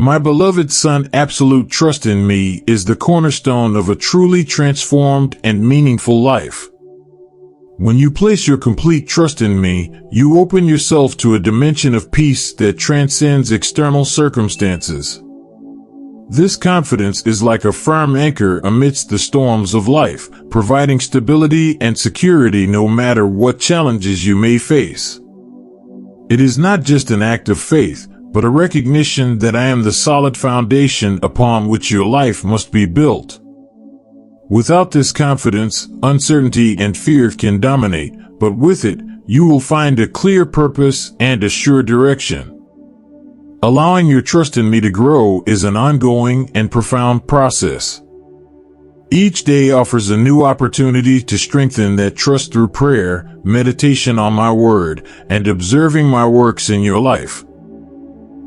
My beloved son, absolute trust in me is the cornerstone of a truly transformed and meaningful life. When you place your complete trust in me, you open yourself to a dimension of peace that transcends external circumstances. This confidence is like a firm anchor amidst the storms of life, providing stability and security no matter what challenges you may face. It is not just an act of faith, but a recognition that I am the solid foundation upon which your life must be built. Without this confidence, uncertainty and fear can dominate, but with it, you will find a clear purpose and a sure direction. Allowing your trust in me to grow is an ongoing and profound process. Each day offers a new opportunity to strengthen that trust through prayer, meditation on my word, and observing my works in your life.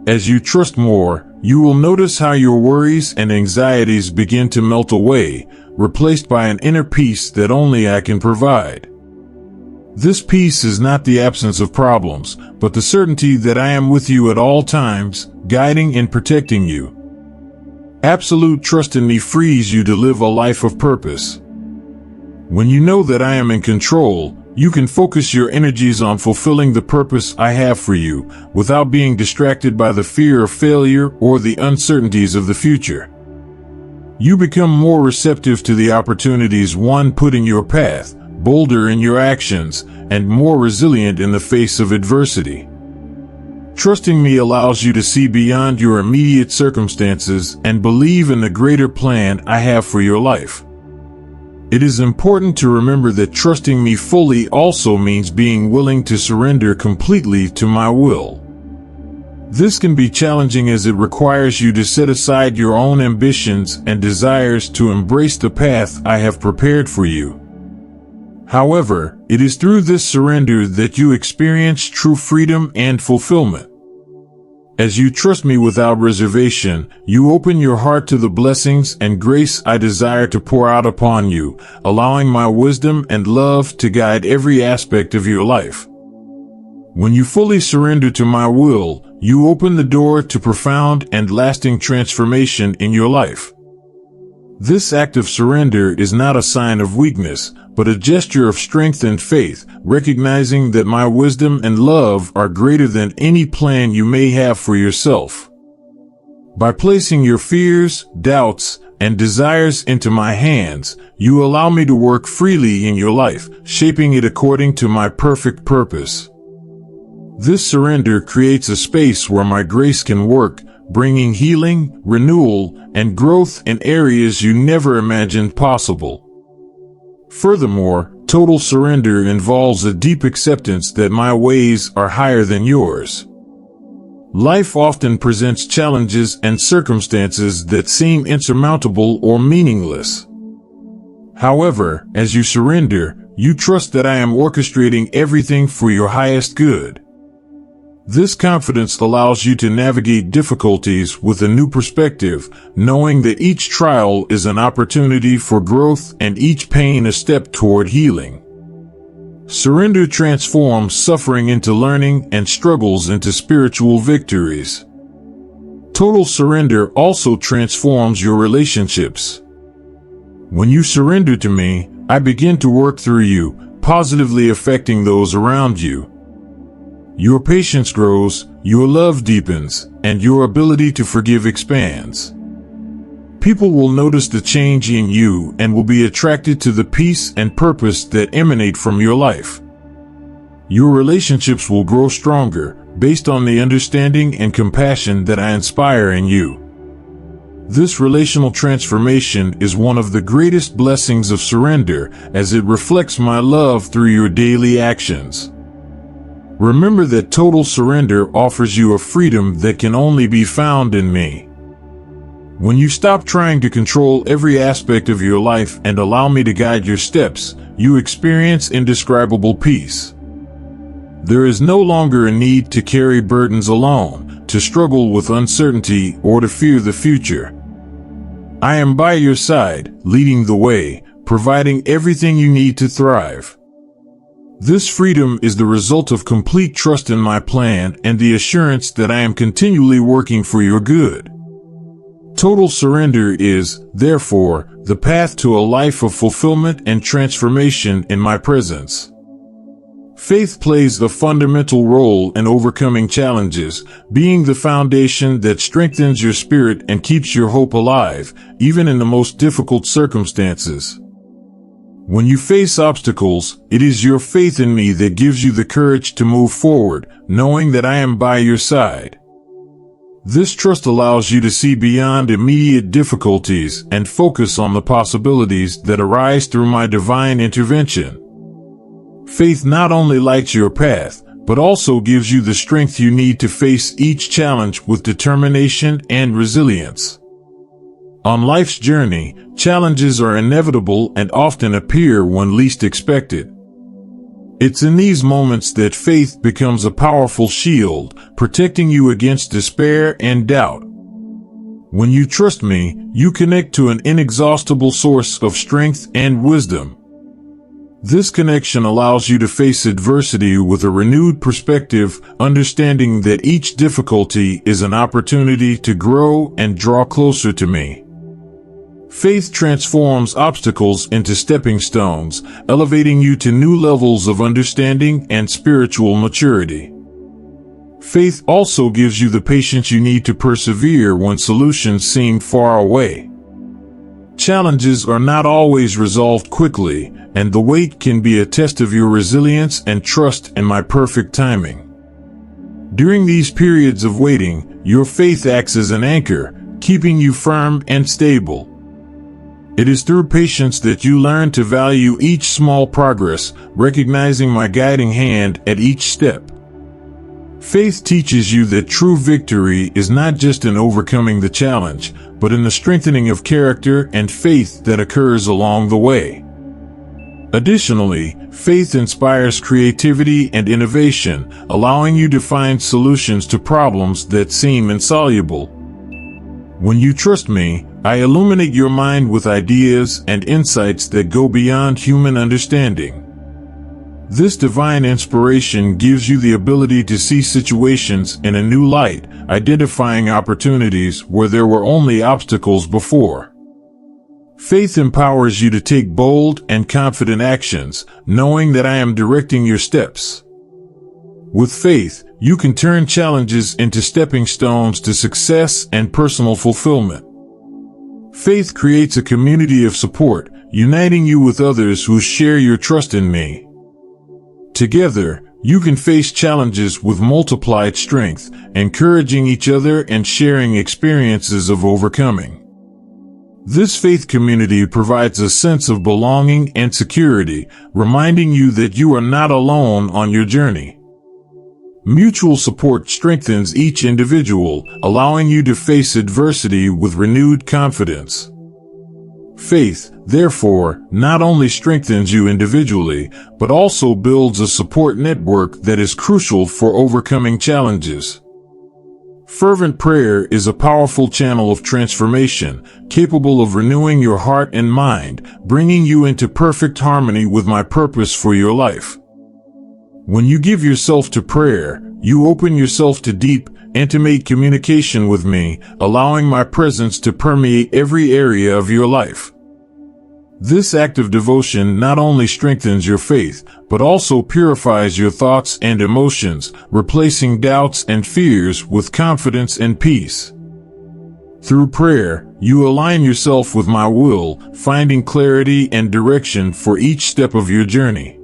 As you trust more, you will notice how your worries and anxieties begin to melt away, replaced by an inner peace that only I can provide. This peace is not the absence of problems, but the certainty that I am with you at all times, guiding and protecting you. Absolute trust in me frees you to live a life of purpose. When you know that I am in control, you can focus your energies on fulfilling the purpose I have for you, without being distracted by the fear of failure or the uncertainties of the future. You become more receptive to the opportunities one put in your path, bolder in your actions, and more resilient in the face of adversity. Trusting me allows you to see beyond your immediate circumstances and believe in the greater plan I have for your life. It is important to remember that trusting me fully also means being willing to surrender completely to my will. This can be challenging as it requires you to set aside your own ambitions and desires to embrace the path I have prepared for you. However, it is through this surrender that you experience true freedom and fulfillment. As you trust me without reservation, you open your heart to the blessings and grace I desire to pour out upon you, allowing my wisdom and love to guide every aspect of your life. When you fully surrender to my will, you open the door to profound and lasting transformation in your life. This act of surrender is not a sign of weakness, but a gesture of strength and faith, recognizing that my wisdom and love are greater than any plan you may have for yourself. By placing your fears, doubts, and desires into my hands, you allow me to work freely in your life, shaping it according to my perfect purpose. This surrender creates a space where my grace can work, bringing healing, renewal, and growth in areas you never imagined possible. Furthermore, total surrender involves a deep acceptance that my ways are higher than yours. Life often presents challenges and circumstances that seem insurmountable or meaningless. However, as you surrender, you trust that I am orchestrating everything for your highest good. This confidence allows you to navigate difficulties with a new perspective, knowing that each trial is an opportunity for growth and each pain a step toward healing. Surrender transforms suffering into learning and struggles into spiritual victories. Total surrender also transforms your relationships. When you surrender to me, I begin to work through you, positively affecting those around you. Your patience grows, your love deepens, and your ability to forgive expands. People will notice the change in you and will be attracted to the peace and purpose that emanate from your life. Your relationships will grow stronger, based on the understanding and compassion that I inspire in you. This relational transformation is one of the greatest blessings of surrender, as it reflects my love through your daily actions. Remember that total surrender offers you a freedom that can only be found in me. When you stop trying to control every aspect of your life and allow me to guide your steps, you experience indescribable peace. There is no longer a need to carry burdens alone, to struggle with uncertainty, or to fear the future. I am by your side, leading the way, providing everything you need to thrive. This freedom is the result of complete trust in my plan and the assurance that I am continually working for your good. Total surrender is, therefore, the path to a life of fulfillment and transformation in my presence. Faith plays a fundamental role in overcoming challenges, being the foundation that strengthens your spirit and keeps your hope alive, even in the most difficult circumstances. When you face obstacles, it is your faith in me that gives you the courage to move forward, knowing that I am by your side. This trust allows you to see beyond immediate difficulties and focus on the possibilities that arise through my divine intervention. Faith not only lights your path, but also gives you the strength you need to face each challenge with determination and resilience. On life's journey, challenges are inevitable and often appear when least expected. It's in these moments that faith becomes a powerful shield, protecting you against despair and doubt. When you trust me, you connect to an inexhaustible source of strength and wisdom. This connection allows you to face adversity with a renewed perspective, understanding that each difficulty is an opportunity to grow and draw closer to me. Faith transforms obstacles into stepping stones, elevating you to new levels of understanding and spiritual maturity. Faith also gives you the patience you need to persevere when solutions seem far away. Challenges are not always resolved quickly, and the wait can be a test of your resilience and trust in my perfect timing. During these periods of waiting, your faith acts as an anchor, keeping you firm and stable. It is through patience that you learn to value each small progress, recognizing my guiding hand at each step. Faith teaches you that true victory is not just in overcoming the challenge, but in the strengthening of character and faith that occurs along the way. Additionally, faith inspires creativity and innovation, allowing you to find solutions to problems that seem insoluble. When you trust me, I illuminate your mind with ideas and insights that go beyond human understanding. This divine inspiration gives you the ability to see situations in a new light, identifying opportunities where there were only obstacles before. Faith empowers you to take bold and confident actions, knowing that I am directing your steps. With faith, you can turn challenges into stepping stones to success and personal fulfillment. Faith creates a community of support, uniting you with others who share your trust in me. Together, you can face challenges with multiplied strength, encouraging each other and sharing experiences of overcoming. This faith community provides a sense of belonging and security, reminding you that you are not alone on your journey. Mutual support strengthens each individual, allowing you to face adversity with renewed confidence. Faith, therefore, not only strengthens you individually, but also builds a support network that is crucial for overcoming challenges. Fervent prayer is a powerful channel of transformation, capable of renewing your heart and mind, bringing you into perfect harmony with my purpose for your life. When you give yourself to prayer, you open yourself to deep, intimate communication with me, allowing my presence to permeate every area of your life. This act of devotion not only strengthens your faith, but also purifies your thoughts and emotions, replacing doubts and fears with confidence and peace. Through prayer, you align yourself with my will, finding clarity and direction for each step of your journey.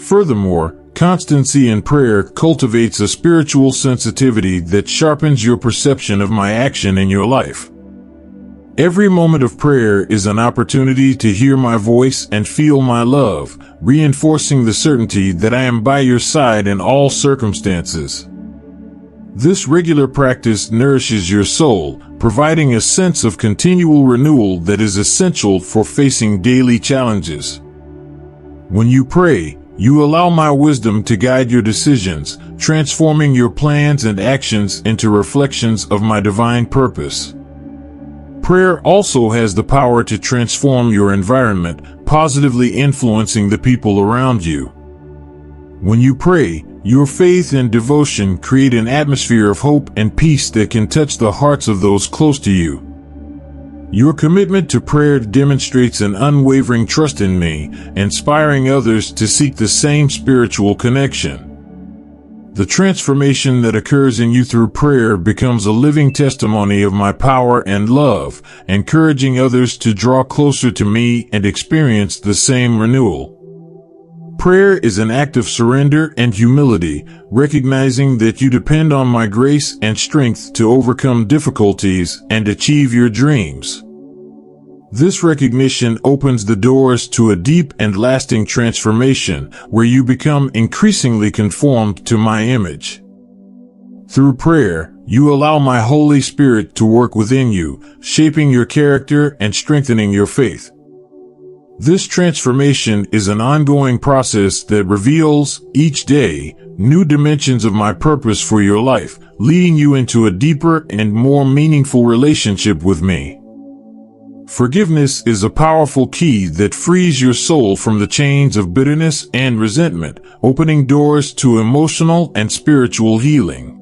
Furthermore, constancy in prayer cultivates a spiritual sensitivity that sharpens your perception of my action in your life. Every moment of prayer is an opportunity to hear my voice and feel my love, reinforcing the certainty that I am by your side in all circumstances. This regular practice nourishes your soul, providing a sense of continual renewal that is essential for facing daily challenges. When you pray, you allow my wisdom to guide your decisions, transforming your plans and actions into reflections of my divine purpose. Prayer also has the power to transform your environment, positively influencing the people around you. When you pray, Your faith and devotion create an atmosphere of hope and peace that can touch the hearts of those close to you. Your commitment to prayer demonstrates an unwavering trust in me, inspiring others to seek the same spiritual connection. The transformation that occurs in you through prayer becomes a living testimony of my power and love, encouraging others to draw closer to me and experience the same renewal. Prayer is an act of surrender and humility, recognizing that you depend on my grace and strength to overcome difficulties and achieve your dreams. This recognition opens the doors to a deep and lasting transformation where you become increasingly conformed to my image. Through prayer, you allow my Holy Spirit to work within you, shaping your character and strengthening your faith. This transformation is an ongoing process that reveals, each day, new dimensions of my purpose for your life, leading you into a deeper and more meaningful relationship with me. Forgiveness is a powerful key that frees your soul from the chains of bitterness and resentment, opening doors to emotional and spiritual healing.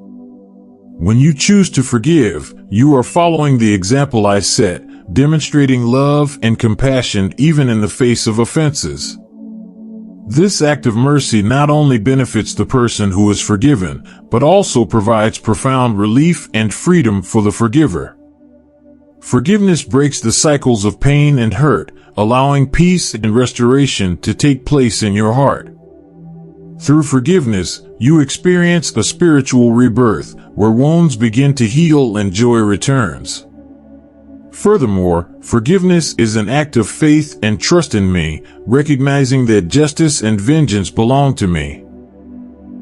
When you choose to forgive, you are following the example I set, demonstrating love and compassion even in the face of offenses. This act of mercy not only benefits the person who is forgiven, but also provides profound relief and freedom for the forgiver. Forgiveness breaks the cycles of pain and hurt, allowing peace and restoration to take place in your heart. Through forgiveness, you experience a spiritual rebirth, where wounds begin to heal and joy returns. Furthermore, forgiveness is an act of faith and trust in me, recognizing that justice and vengeance belong to me.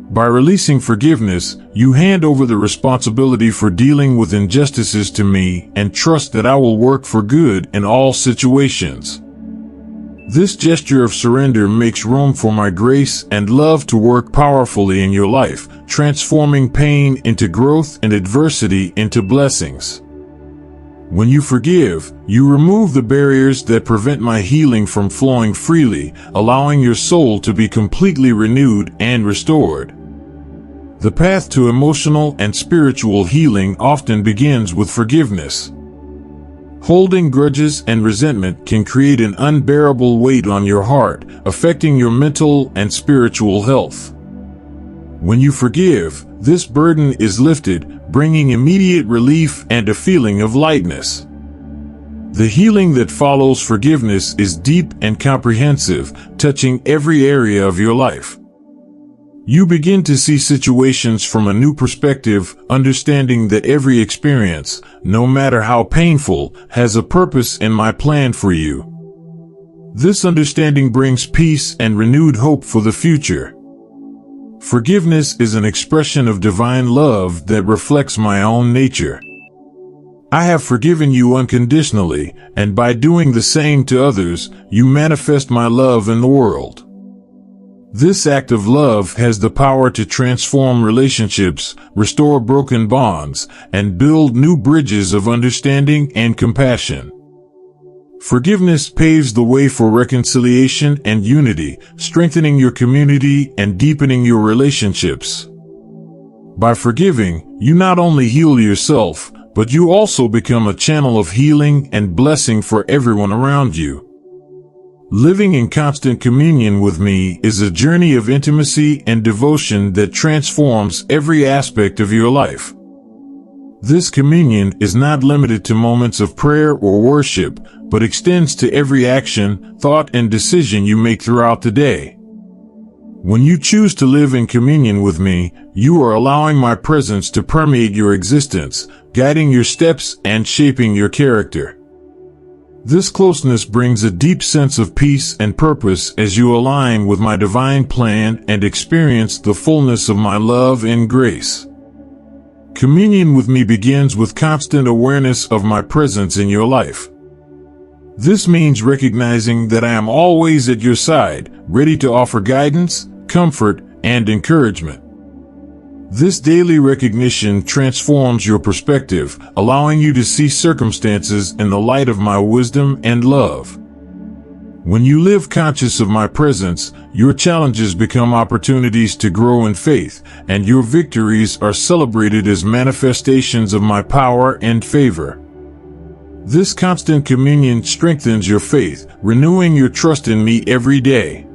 By releasing forgiveness, you hand over the responsibility for dealing with injustices to me and trust that I will work for good in all situations. This gesture of surrender makes room for my grace and love to work powerfully in your life, transforming pain into growth and adversity into blessings. When you forgive, you remove the barriers that prevent my healing from flowing freely, allowing your soul to be completely renewed and restored. The path to emotional and spiritual healing often begins with forgiveness. Holding grudges and resentment can create an unbearable weight on your heart, affecting your mental and spiritual health. When you forgive, this burden is lifted, bringing immediate relief and a feeling of lightness. The healing that follows forgiveness is deep and comprehensive, touching every area of your life. You begin to see situations from a new perspective, understanding that every experience, no matter how painful, has a purpose in my plan for you. This understanding brings peace and renewed hope for the future. Forgiveness is an expression of divine love that reflects my own nature. I have forgiven you unconditionally, and by doing the same to others, you manifest my love in the world. This act of love has the power to transform relationships, restore broken bonds, and build new bridges of understanding and compassion. Forgiveness paves the way for reconciliation and unity, strengthening your community and deepening your relationships. By forgiving, you not only heal yourself, but you also become a channel of healing and blessing for everyone around you. Living in constant communion with me is a journey of intimacy and devotion that transforms every aspect of your life. This communion is not limited to moments of prayer or worship, but extends to every action, thought, and decision you make throughout the day. When you choose to live in communion with me, you are allowing my presence to permeate your existence, guiding your steps and shaping your character. This closeness brings a deep sense of peace and purpose as you align with my divine plan and experience the fullness of my love and grace. Communion with me begins with constant awareness of my presence in your life. This means recognizing that I am always at your side, ready to offer guidance, comfort, and encouragement. This daily recognition transforms your perspective, allowing you to see circumstances in the light of my wisdom and love. When you live conscious of my presence, your challenges become opportunities to grow in faith, and your victories are celebrated as manifestations of my power and favor. This constant communion strengthens your faith, renewing your trust in me every day.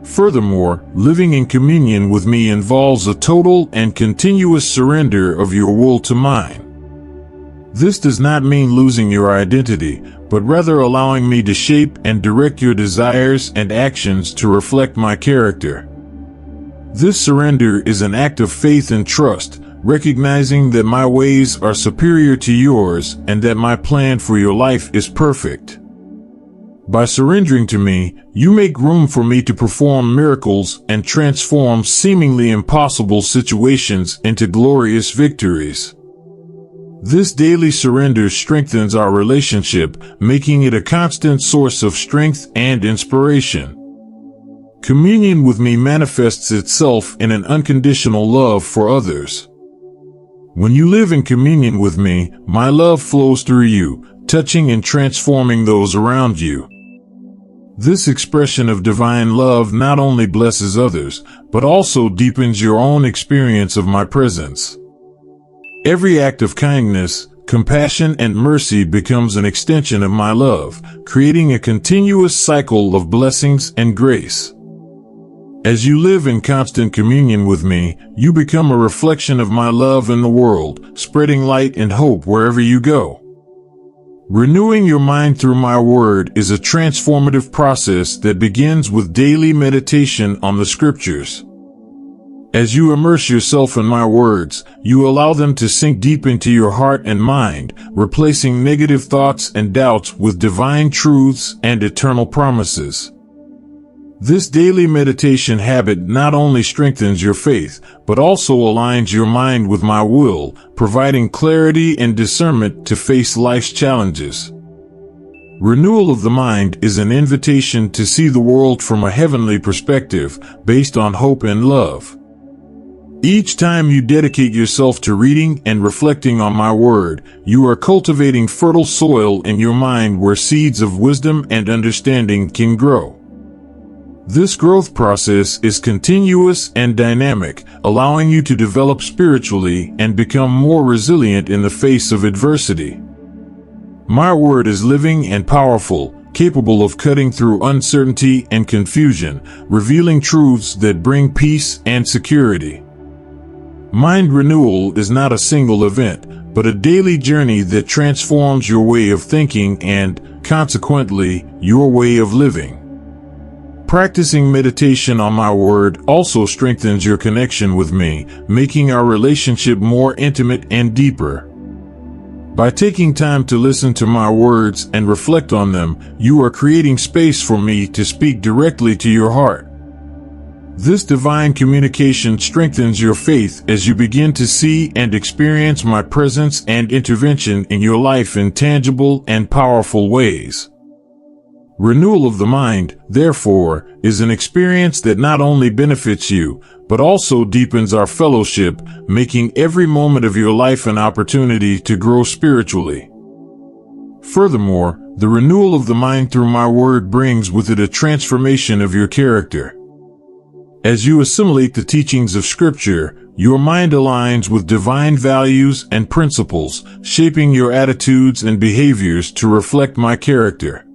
Furthermore, living in communion with me involves a total and continuous surrender of your will to mine. This does not mean losing your identity, but rather allowing me to shape and direct your desires and actions to reflect my character. This surrender is an act of faith and trust, recognizing that my ways are superior to yours and that my plan for your life is perfect. By surrendering to me, you make room for me to perform miracles and transform seemingly impossible situations into glorious victories. This daily surrender strengthens our relationship, making it a constant source of strength and inspiration. Communion with me manifests itself in an unconditional love for others. When you live in communion with me, my love flows through you, touching and transforming those around you. This expression of divine love not only blesses others, but also deepens your own experience of my presence. Every act of kindness, compassion, and mercy becomes an extension of my love, creating a continuous cycle of blessings and grace. As you live in constant communion with me, you become a reflection of my love in the world, spreading light and hope wherever you go. Renewing your mind through my word is a transformative process that begins with daily meditation on the scriptures. As you immerse yourself in my words, you allow them to sink deep into your heart and mind, replacing negative thoughts and doubts with divine truths and eternal promises. This daily meditation habit not only strengthens your faith, but also aligns your mind with my will, providing clarity and discernment to face life's challenges. Renewal of the mind is an invitation to see the world from a heavenly perspective, based on hope and love. Each time you dedicate yourself to reading and reflecting on my word, you are cultivating fertile soil in your mind where seeds of wisdom and understanding can grow. This growth process is continuous and dynamic, allowing you to develop spiritually and become more resilient in the face of adversity. My word is living and powerful, capable of cutting through uncertainty and confusion, revealing truths that bring peace and security. Mind renewal is not a single event, but a daily journey that transforms your way of thinking and, consequently, your way of living. Practicing meditation on my word also strengthens your connection with me, making our relationship more intimate and deeper. By taking time to listen to my words and reflect on them, you are creating space for me to speak directly to your heart. This divine communication strengthens your faith as you begin to see and experience my presence and intervention in your life in tangible and powerful ways. Renewal of the mind, therefore, is an experience that not only benefits you, but also deepens our fellowship, making every moment of your life an opportunity to grow spiritually. Furthermore, the renewal of the mind through my word brings with it a transformation of your character. As you assimilate the teachings of Scripture, your mind aligns with divine values and principles, shaping your attitudes and behaviors to reflect my character.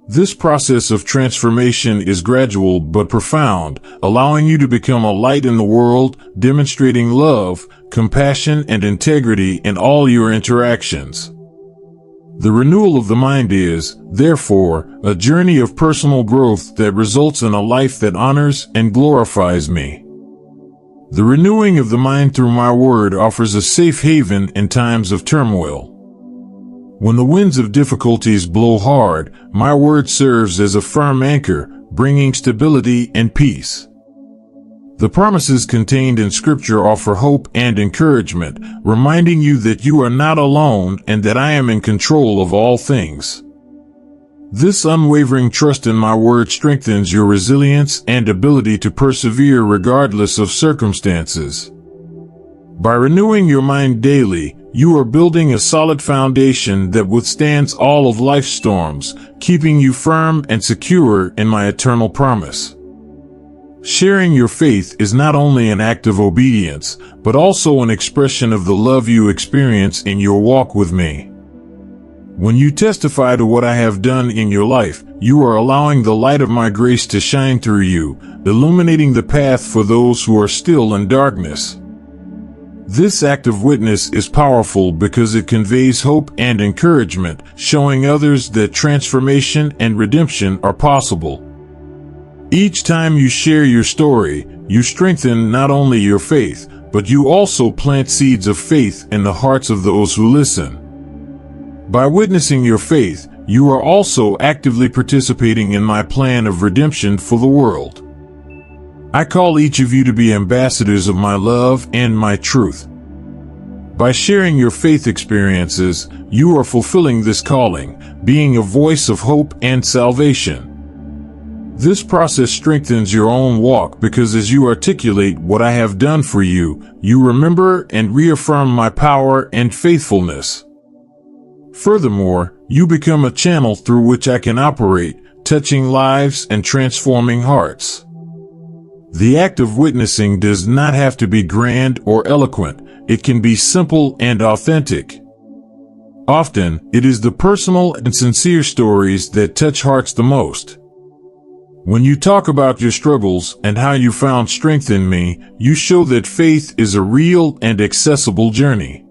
This process of transformation is gradual but profound, allowing you to become a light in the world, demonstrating love, compassion, and integrity in all your interactions. The renewal of the mind is, therefore, a journey of personal growth that results in a life that honors and glorifies me. The renewing of the mind through my word offers a safe haven in times of turmoil. When the winds of difficulties blow hard, my word serves as a firm anchor, bringing stability and peace. The promises contained in Scripture offer hope and encouragement, reminding you that you are not alone and that I am in control of all things. This unwavering trust in my word strengthens your resilience and ability to persevere regardless of circumstances. By renewing your mind daily, you are building a solid foundation that withstands all of life's storms, keeping you firm and secure in my eternal promise. Sharing your faith is not only an act of obedience, but also an expression of the love you experience in your walk with me. When you testify to what I have done in your life, you are allowing the light of my grace to shine through you, illuminating the path for those who are still in darkness. This act of witness is powerful because it conveys hope and encouragement, showing others that transformation and redemption are possible. Each time you share your story, you strengthen not only your faith, but you also plant seeds of faith in the hearts of those who listen. By witnessing your faith, you are also actively participating in my plan of redemption for the world. I call each of you to be ambassadors of my love and my truth. By sharing your faith experiences, you are fulfilling this calling, being a voice of hope and salvation. This process strengthens your own walk because as you articulate what I have done for you, you remember and reaffirm my power and faithfulness. Furthermore, you become a channel through which I can operate, touching lives and transforming hearts. The act of witnessing does not have to be grand or eloquent. It can be simple and authentic. Often, it is the personal and sincere stories that touch hearts the most. When you talk about your struggles and how you found strength in me, you show that faith is a real and accessible journey.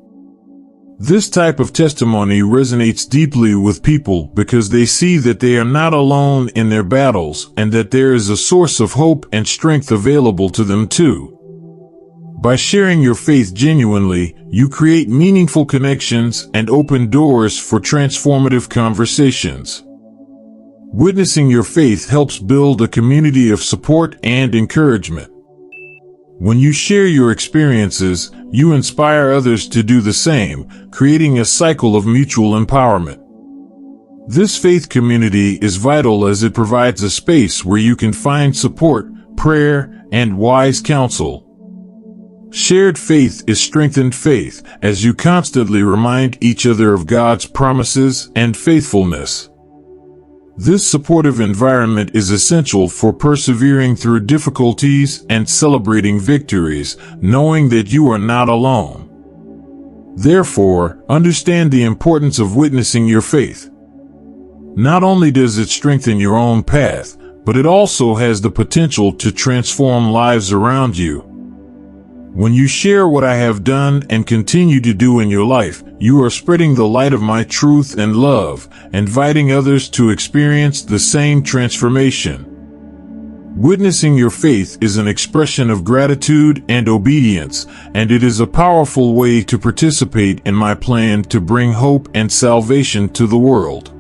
This type of testimony resonates deeply with people because they see that they are not alone in their battles and that there is a source of hope and strength available to them too. By sharing your faith genuinely, you create meaningful connections and open doors for transformative conversations. Witnessing your faith helps build a community of support and encouragement. When you share your experiences, you inspire others to do the same, creating a cycle of mutual empowerment. This faith community is vital as it provides a space where you can find support, prayer, and wise counsel. Shared faith is strengthened faith as you constantly remind each other of God's promises and faithfulness. This supportive environment is essential for persevering through difficulties and celebrating victories, knowing that you are not alone. Therefore, understand the importance of witnessing your faith. Not only does it strengthen your own path, but it also has the potential to transform lives around you. When you share what I have done and continue to do in your life, you are spreading the light of my truth and love, inviting others to experience the same transformation. Witnessing your faith is an expression of gratitude and obedience, and it is a powerful way to participate in my plan to bring hope and salvation to the world.